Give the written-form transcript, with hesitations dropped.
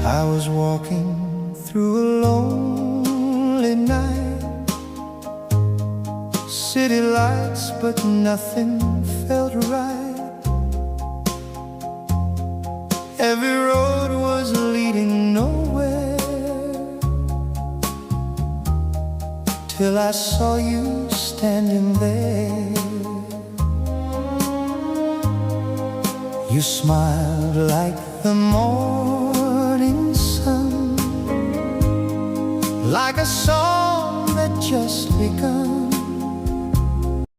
I was walking through a lonely night, city lights, but nothing felt right. Every road was leading nowhere, till I saw you standing there. You smiled like the morning sun, like a song that just begun.